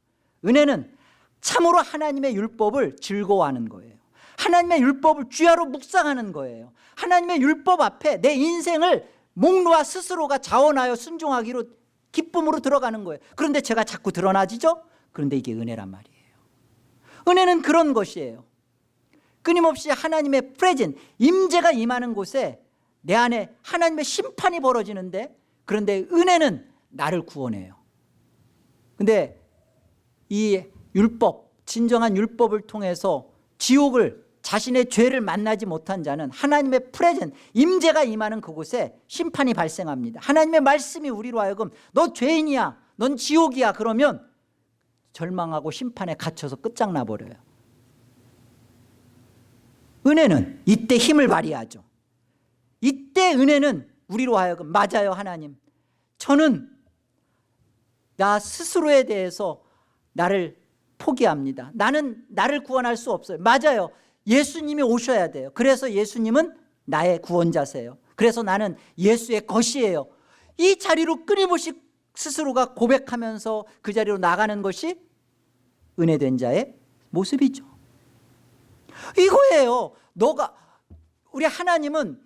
A: 은혜는 참으로 하나님의 율법을 즐거워하는 거예요. 하나님의 율법을 주야로 묵상하는 거예요. 하나님의 율법 앞에 내 인생을 목놓아 스스로가 자원하여 순종하기로 기쁨으로 들어가는 거예요. 그런데 제가 자꾸 드러나지죠? 그런데 이게 은혜란 말이에요. 은혜는 그런 것이에요. 끊임없이 하나님의 프레젠, 임재가 임하는 곳에 내 안에 하나님의 심판이 벌어지는데, 그런데 은혜는 나를 구원해요. 근데 이 율법, 진정한 율법을 통해서 지옥을, 자신의 죄를 만나지 못한 자는 하나님의 프레젠, 임재가 임하는 그곳에 심판이 발생합니다. 하나님의 말씀이 우리로 하여금 너 죄인이야, 넌 지옥이야 그러면 절망하고 심판에 갇혀서 끝장나 버려요. 은혜는 이때 힘을 발휘하죠. 이때 은혜는 우리로 하여금 맞아요. 하나님, 저는 나 스스로에 대해서 나를 포기합니다. 나는 나를 구원할 수 없어요. 맞아요. 예수님이 오셔야 돼요. 그래서 예수님은 나의 구원자세요. 그래서 나는 예수의 것이에요. 이 자리로 끊임없이 스스로가 고백하면서 그 자리로 나가는 것이 은혜된 자의 모습이죠. 이거예요. 우리 하나님은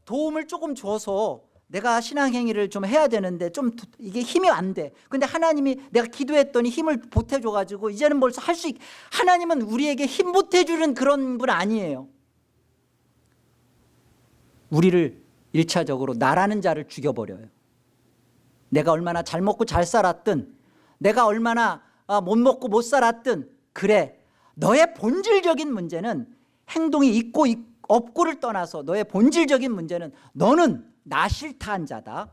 A: 도움을 조금 줘서 내가 신앙행위를 좀 해야 되는데 좀 이게 힘이 안 돼. 근데 하나님이 내가 기도했더니 힘을 보태줘가지고 이제는 벌써 할 수 하나님은 우리에게 힘 보태주는 그런 분 아니에요. 우리를 1차적으로 나라는 자를 죽여버려요. 내가 얼마나 잘 먹고 잘 살았든, 내가 얼마나 못 먹고 못 살았든, 그래, 너의 본질적인 문제는 행동이 있고 없고를 떠나서 너의 본질적인 문제는 너는 나 싫다한 자다.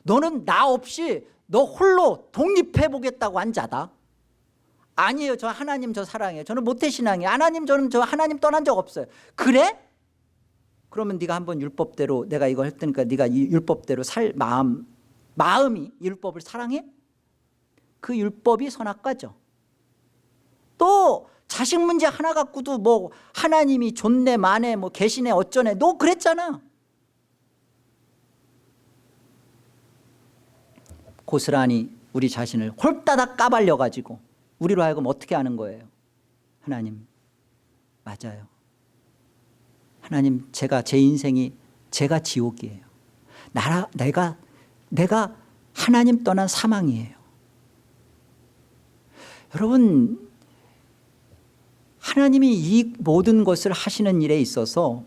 A: 너는 나 없이 너 홀로 독립해보겠다고 한 자다. 아니에요. 저 하나님 저 사랑해요. 저는 모태신앙이에요. 하나님 저는 저 하나님 떠난 적 없어요. 그래? 그러면 네가 한번 율법대로 내가 이거 했으니까 네가 이 율법대로 살 마음이 율법을 사랑해? 그 율법이 선악과죠. 또 자식 문제 하나 갖고도 뭐 하나님이 존내 만에 뭐 계시네 어쩌네 너 그랬잖아. 고스란히 우리 자신을 홀따닥 까발려 가지고 우리로 하여금 어떻게 하는 거예요? 하나님 맞아요. 하나님 제가 제 인생이 제가 지옥이에요. 내가 하나님 떠난 사망이에요. 여러분 하나님이 이 모든 것을 하시는 일에 있어서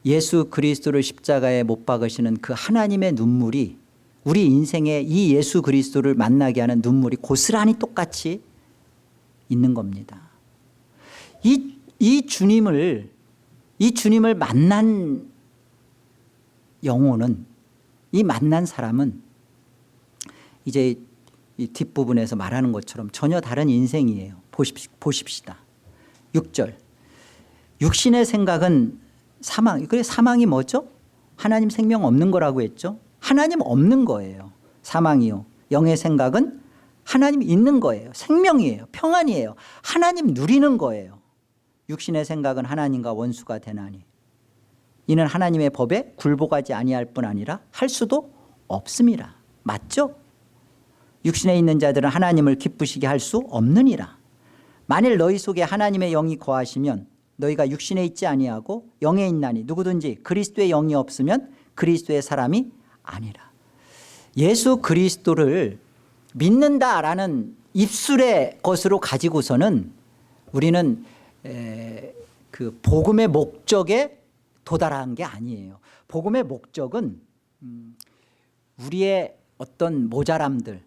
A: 예수 그리스도를 십자가에 못 박으시는 그 하나님의 눈물이 우리 인생에 이 예수 그리스도를 만나게 하는 눈물이 고스란히 똑같이 있는 겁니다. 이 주님을 만난 영혼은 이 만난 사람은 이제 이 뒷부분에서 말하는 것처럼 전혀 다른 인생이에요. 보십시다. 6절 육신의 생각은 사망. 그래 사망이 뭐죠? 하나님 생명 없는 거라고 했죠. 하나님 없는 거예요. 사망이요. 영의 생각은 하나님 있는 거예요. 생명이에요. 평안이에요. 하나님 누리는 거예요. 육신의 생각은 하나님과 원수가 되나니 이는 하나님의 법에 굴복하지 아니할 뿐 아니라 할 수도 없습니다. 맞죠? 육신에 있는 자들은 하나님을 기쁘시게 할 수 없느니라. 만일 너희 속에 하나님의 영이 거하시면 너희가 육신에 있지 아니하고 영에 있나니 누구든지 그리스도의 영이 없으면 그리스도의 사람이 아니라. 예수 그리스도를 믿는다라는 입술의 것으로 가지고서는 우리는 그 복음의 목적에 도달한 게 아니에요. 복음의 목적은 우리의 어떤 모자람들,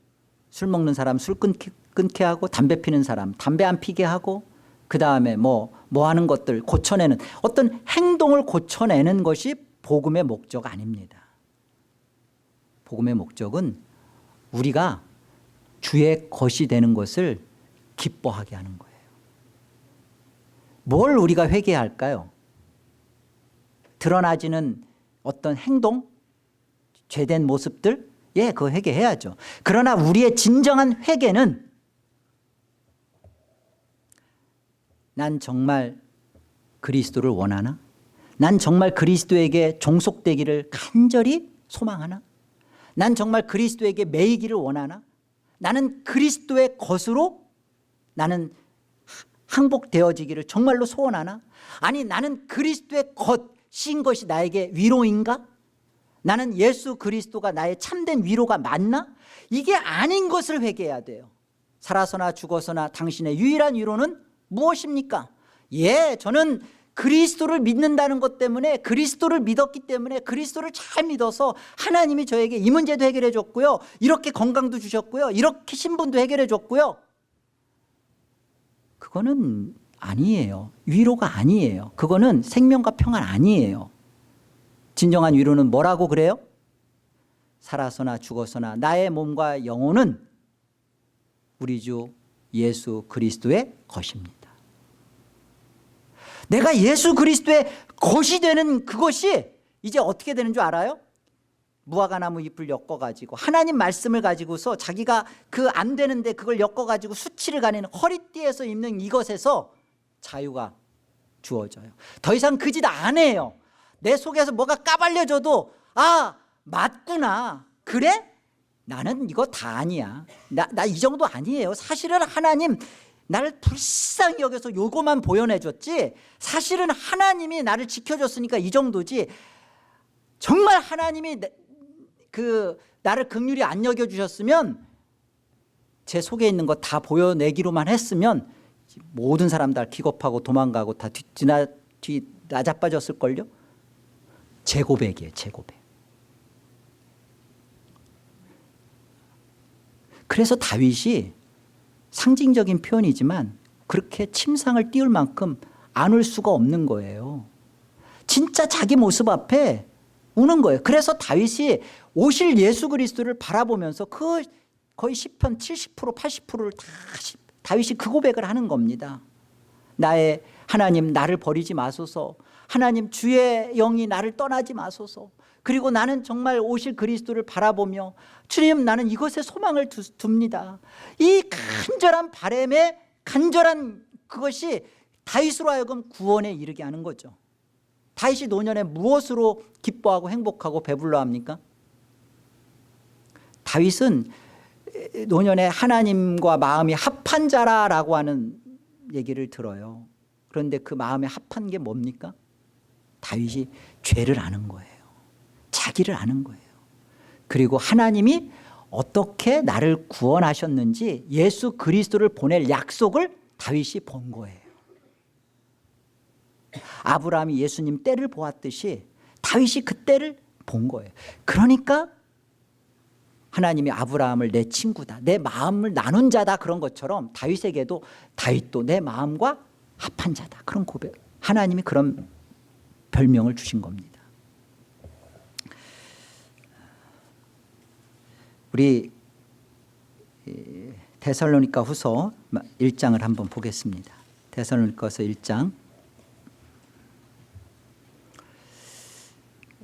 A: 술 먹는 사람 술 끊게 하고 담배 피는 사람 담배 안 피게 하고 그 다음에 뭐 하는 것들 고쳐내는 어떤 행동을 고쳐내는 것이 복음의 목적 아닙니다. 복음의 목적은 우리가 주의 것이 되는 것을 기뻐하게 하는 거예요. 뭘 우리가 회개할까요? 드러나지는 어떤 행동, 죄된 모습들, 예, 그거 회개해야죠. 그러나 우리의 진정한 회개는 난 정말 그리스도를 원하나? 난 정말 그리스도에게 종속되기를 간절히 소망하나? 난 정말 그리스도에게 매이기를 원하나? 나는 그리스도의 것으로 나는 항복되어지기를 정말로 소원하나? 아니 나는 그리스도의 것인 것이 나에게 위로인가? 나는 예수 그리스도가 나의 참된 위로가 맞나? 이게 아닌 것을 회개해야 돼요. 살아서나 죽어서나 당신의 유일한 위로는 무엇입니까? 예, 저는 그리스도를 믿는다는 것 때문에 그리스도를 믿었기 때문에 그리스도를 잘 믿어서 하나님이 저에게 이 문제도 해결해 줬고요. 이렇게 건강도 주셨고요. 이렇게 신분도 해결해 줬고요. 그거는 아니에요. 위로가 아니에요. 그거는 생명과 평안 아니에요. 진정한 위로는 뭐라고 그래요? 살아서나 죽어서나 나의 몸과 영혼은 우리 주 예수 그리스도의 것입니다. 내가 예수 그리스도의 것이 되는 그것이 이제 어떻게 되는 줄 알아요? 무화과나무 잎을 엮어가지고 하나님 말씀을 가지고서 자기가 그 안 되는데 그걸 엮어가지고 수치를 가리는 허리띠에서 입는 이것에서 자유가 주어져요. 더 이상 그 짓 안 해요. 내 속에서 뭐가 까발려져도 아 맞구나. 그래? 나는 이거 다 아니야. 나 이 정도 아니에요. 사실은 하나님 나를 불쌍히 여겨서 요거만 보여내줬지 사실은 하나님이 나를 지켜줬으니까 이 정도지. 정말 하나님이 나를 긍휼히 안 여겨주셨으면, 제 속에 있는 거 다 보여내기로만 했으면 모든 사람 다 기겁하고 도망가고 다 나자빠졌을걸요. 제 고백이에요. 제 고백. 그래서 다윗이 상징적인 표현이지만 그렇게 침상을 띄울 만큼 안 울 수가 없는 거예요. 진짜 자기 모습 앞에 우는 거예요. 그래서 다윗이 오실 예수 그리스도를 바라보면서 거의 10편 70% 80%를 다 다윗이 그 고백을 하는 겁니다. 나의 하나님, 나를 버리지 마소서. 하나님, 주의 영이 나를 떠나지 마소서. 그리고 나는 정말 오실 그리스도를 바라보며 주님, 나는 이것에 소망을 둡니다. 이 간절한 바람에 간절한 그것이 다윗으로 하여금 구원에 이르게 하는 거죠. 다윗이 노년에 무엇으로 기뻐하고 행복하고 배불러 합니까? 다윗은 노년에 하나님과 마음이 합한 자라라고 하는 얘기를 들어요. 그런데 그 마음에 합한 게 뭡니까? 다윗이 죄를 아는 거예요. 자기를 아는 거예요. 그리고 하나님이 어떻게 나를 구원하셨는지 예수 그리스도를 보낼 약속을 다윗이 본 거예요. 아브라함이 예수님 때를 보았듯이 다윗이 그 때를 본 거예요. 그러니까 하나님이 아브라함을 내 친구다, 내 마음을 나눈 자다, 그런 것처럼 다윗에게도 다윗도 내 마음과 합한 자다, 그런 고백, 하나님이 그런 별명을 주신 겁니다. 우리 데살로니가 후서 1장을 한번 보겠습니다. 데살로니가서 1장.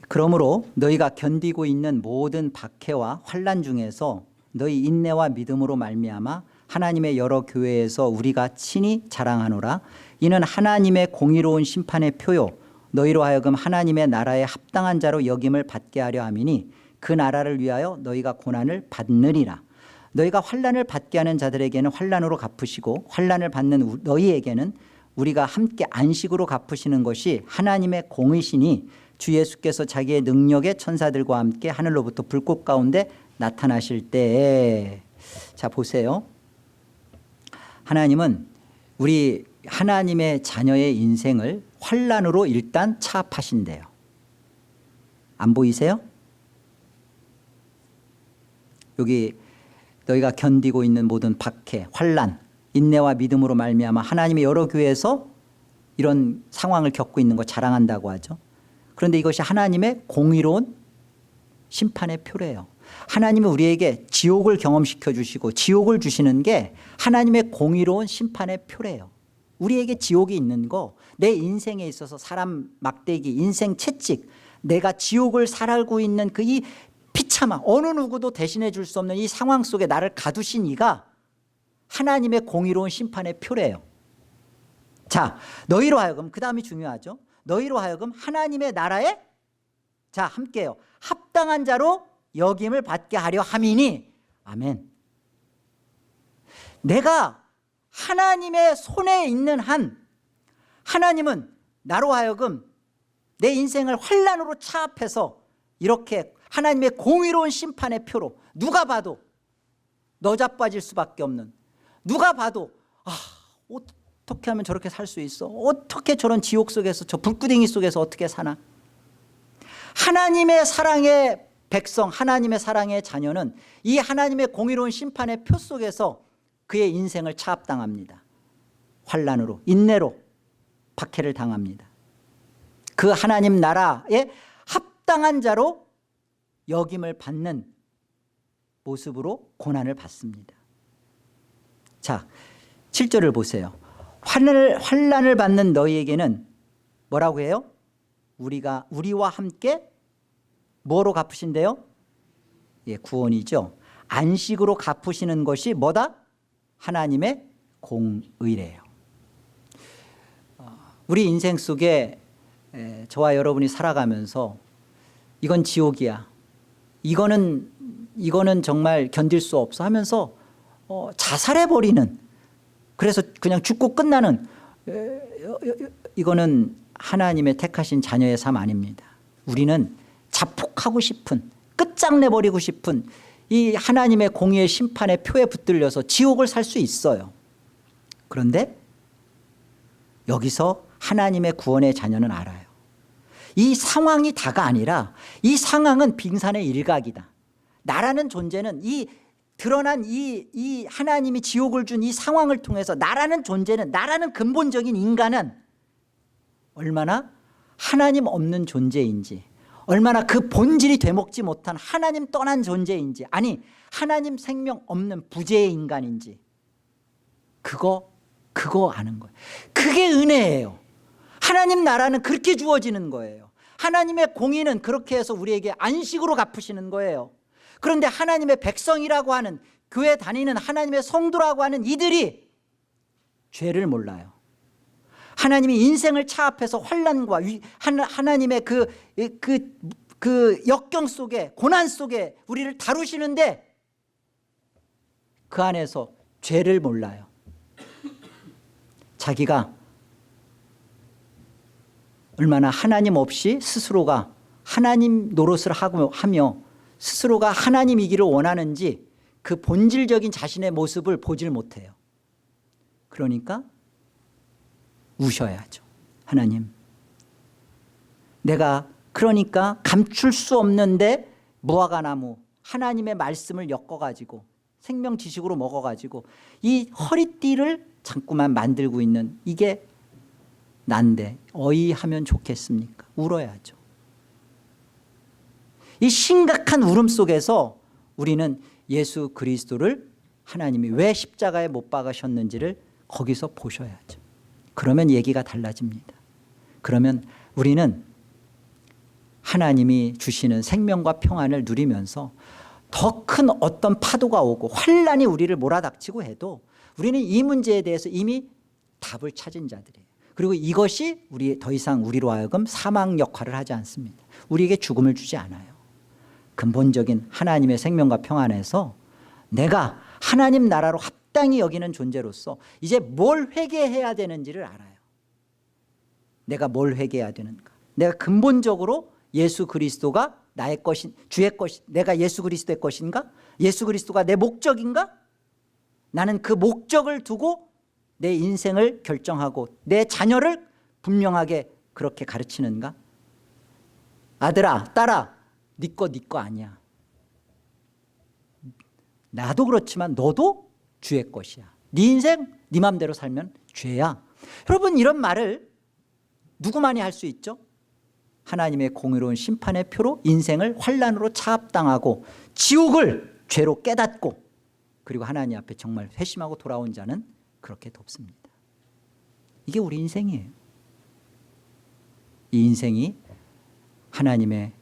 A: 그러므로 너희가 견디고 있는 모든 박해와 환난 중에서 너희 인내와 믿음으로 말미암아 하나님의 여러 교회에서 우리가 친히 자랑하노라. 이는 하나님의 공의로운 심판의 표요 너희로 하여금 하나님의 나라에 합당한 자로 여김을 받게 하려 함이니 그 나라를 위하여 너희가 고난을 받느니라. 너희가 환난을 받게 하는 자들에게는 환난으로 갚으시고 환난을 받는 너희에게는 우리가 함께 안식으로 갚으시는 것이 하나님의 공의시니 주 예수께서 자기의 능력의 천사들과 함께 하늘로부터 불꽃 가운데 나타나실 때에. 자, 보세요. 하나님은 우리 하나님의 자녀의 인생을 환난으로 일단 차압하신대요. 안 보이세요? 여기 너희가 견디고 있는 모든 박해, 환난, 인내와 믿음으로 말미암아 하나님의 여러 교회에서 이런 상황을 겪고 있는 거 자랑한다고 하죠. 그런데 이것이 하나님의 공의로운 심판의 표래요. 하나님은 우리에게 지옥을 경험시켜 주시고 지옥을 주시는 게 하나님의 공의로운 심판의 표래요. 우리에게 지옥이 있는 거, 내 인생에 있어서 사람 막대기, 인생 채찍, 내가 지옥을 살고 있는 그 이 비참한, 어느 누구도 대신해 줄 수 없는 이 상황 속에 나를 가두신 이가 하나님의 공의로운 심판의 표래요. 자, 너희로 하여금, 그 다음이 중요하죠. 너희로 하여금 하나님의 나라에, 자, 함께요, 합당한 자로 여김을 받게 하려 함이니. 아멘. 내가 하나님의 손에 있는 한 하나님은 나로 하여금 내 인생을 환난으로 차압해서 이렇게 하나님의 공의로운 심판의 표로, 누가 봐도 너자빠질 수밖에 없는, 누가 봐도 어떻게 하면 저렇게 살 수 있어, 어떻게 저런 지옥 속에서, 저 불구덩이 속에서 어떻게 사나. 하나님의 사랑의 백성, 하나님의 사랑의 자녀는 이 하나님의 공의로운 심판의 표 속에서 그의 인생을 차압당합니다. 환난으로, 인내로 박해를 당합니다. 그 하나님 나라에 합당한 자로 여김을 받는 모습으로 고난을 받습니다. 자, 7절을 보세요. 환난을 받는 너희에게는 뭐라고 해요? 우리와 함께 뭐로 갚으신대요? 예, 구원이죠. 안식으로 갚으시는 것이 뭐다? 하나님의 공의래요. 우리 인생 속에 저와 여러분이 살아가면서 이건 지옥이야, 이거는 정말 견딜 수 없어 하면서 자살해버리는, 그래서 그냥 죽고 끝나는, 이거는 하나님의 택하신 자녀의 삶 아닙니다. 우리는 자폭하고 싶은, 끝장내버리고 싶은 이 하나님의 공의의 심판의 표에 붙들려서 지옥을 살 수 있어요. 그런데 여기서 하나님의 구원의 자녀는 알아요. 이 상황이 다가 아니라 이 상황은 빙산의 일각이다. 나라는 존재는 이 드러난 이 하나님이 지옥을 준 이 상황을 통해서 나라는 존재는, 나라는 근본적인 인간은 얼마나 하나님 없는 존재인지, 얼마나 그 본질이 되먹지 못한 하나님 떠난 존재인지, 아니 하나님 생명 없는 부재의 인간인지 그거 아는 거예요. 그게 은혜예요. 하나님 나라는 그렇게 주어지는 거예요. 하나님의 공의는 그렇게 해서 우리에게 안식으로 갚으시는 거예요. 그런데 하나님의 백성이라고 하는, 교회 다니는 하나님의 성도라고 하는 이들이 죄를 몰라요. 하나님이 인생을 차압해서 환난과 하나님의 그 역경 속에, 고난 속에 우리를 다루시는데 그 안에서 죄를 몰라요. 자기가 얼마나 하나님 없이 스스로가 하나님 노릇을 하며 스스로가 하나님이기를 원하는지 그 본질적인 자신의 모습을 보질 못해요. 그러니까 우셔야죠. 하나님, 내가 그러니까 감출 수 없는데 무화과나무 하나님의 말씀을 엮어가지고 생명 지식으로 먹어가지고 이 허리띠를 자꾸만 만들고 있는 이게 난데 어이하면 좋겠습니까? 울어야죠. 이 심각한 울음 속에서 우리는 예수 그리스도를 하나님이 왜 십자가에 못 박으셨는지를 거기서 보셔야죠. 그러면 얘기가 달라집니다. 그러면 우리는 하나님이 주시는 생명과 평안을 누리면서 더 큰 어떤 파도가 오고 환난이 우리를 몰아닥치고 해도 우리는 이 문제에 대해서 이미 답을 찾은 자들이에요. 그리고 이것이 더 이상 우리로 하여금 사망 역할을 하지 않습니다. 우리에게 죽음을 주지 않아요. 근본적인 하나님의 생명과 평안에서 내가 하나님 나라로 합당히 여기는 존재로서 이제 뭘 회개해야 되는지를 알아요. 내가 뭘 회개해야 되는가. 내가 근본적으로 예수 그리스도가 나의 것인, 주의 것인, 내가 예수 그리스도의 것인가? 예수 그리스도가 내 목적인가? 나는 그 목적을 두고 내 인생을 결정하고 내 자녀를 분명하게 그렇게 가르치는가? 아들아, 딸아, 네 거 아니야. 나도 그렇지만 너도 주의 것이야. 네 인생 네 맘대로 살면 죄야. 여러분, 이런 말을 누구만이 할 수 있죠? 하나님의 공의로운 심판의 표로 인생을 환난으로 차압당하고 지옥을 죄로 깨닫고 그리고 하나님 앞에 정말 회심하고 돌아온 자는 그렇게 돕습니다. 이게 우리 인생이에요. 이 인생이 하나님의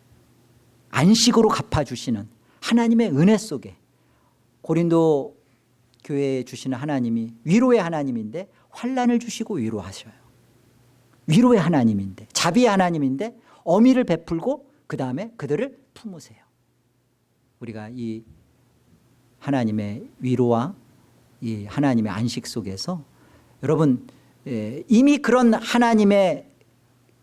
A: 안식으로 갚아주시는 하나님의 은혜 속에, 고린도 교회에 주시는 하나님이 위로의 하나님인데 환난을 주시고 위로하셔요. 위로의 하나님인데, 자비의 하나님인데 어미를 베풀고 그 다음에 그들을 품으세요. 우리가 이 하나님의 위로와 이 하나님의 안식 속에서 여러분 이미 그런 하나님의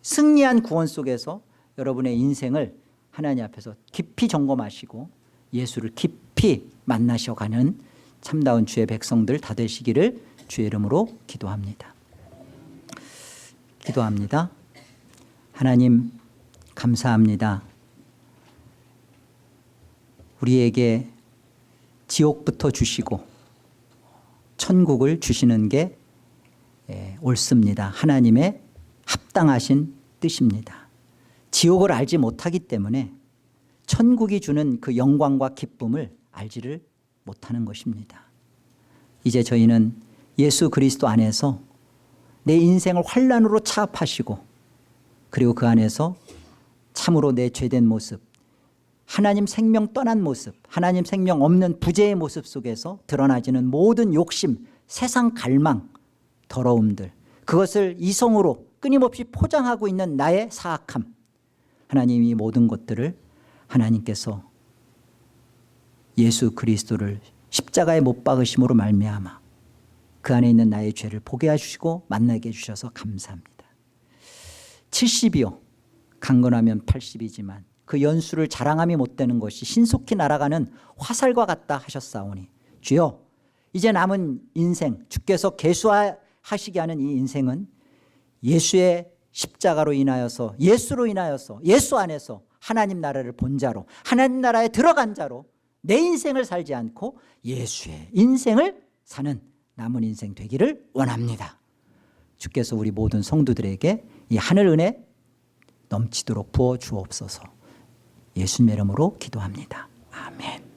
A: 승리한 구원 속에서 여러분의 인생을 하나님 앞에서 깊이 점검하시고 예수를 깊이 만나셔가는 참다운 주의 백성들 다 되시기를 주의 이름으로 기도합니다. 기도합니다. 하나님 감사합니다. 우리에게 지옥부터 주시고 천국을 주시는 게 옳습니다. 하나님의 합당하신 뜻입니다. 지옥을 알지 못하기 때문에 천국이 주는 그 영광과 기쁨을 알지를 못하는 것입니다. 이제 저희는 예수 그리스도 안에서 내 인생을 환난으로 차압하시고 그리고 그 안에서 참으로 내 죄된 모습, 하나님 생명 떠난 모습, 하나님 생명 없는 부재의 모습 속에서 드러나지는 모든 욕심, 세상 갈망, 더러움들, 그것을 이성으로 끊임없이 포장하고 있는 나의 사악함, 하나님 이 모든 것들을 하나님께서 예수 그리스도를 십자가에 못 박으심으로 말미암아 그 안에 있는 나의 죄를 보게 해주시고 만나게 해주셔서 감사합니다. 70이요 강건하면 80이지만 그 연수를 자랑함이 못되는 것이 신속히 날아가는 화살과 같다 하셨사오니 주여 이제 남은 인생 주께서 계수하시게 하는 이 인생은 예수의 십자가로 인하여서 예수로 인하여서 예수 안에서 하나님 나라를 본 자로 하나님 나라에 들어간 자로 내 인생을 살지 않고 예수의 인생을 사는 남은 인생 되기를 원합니다. 주께서 우리 모든 성도들에게 이 하늘 은혜 넘치도록 부어 주옵소서. 예수님의 이름으로 기도합니다. 아멘.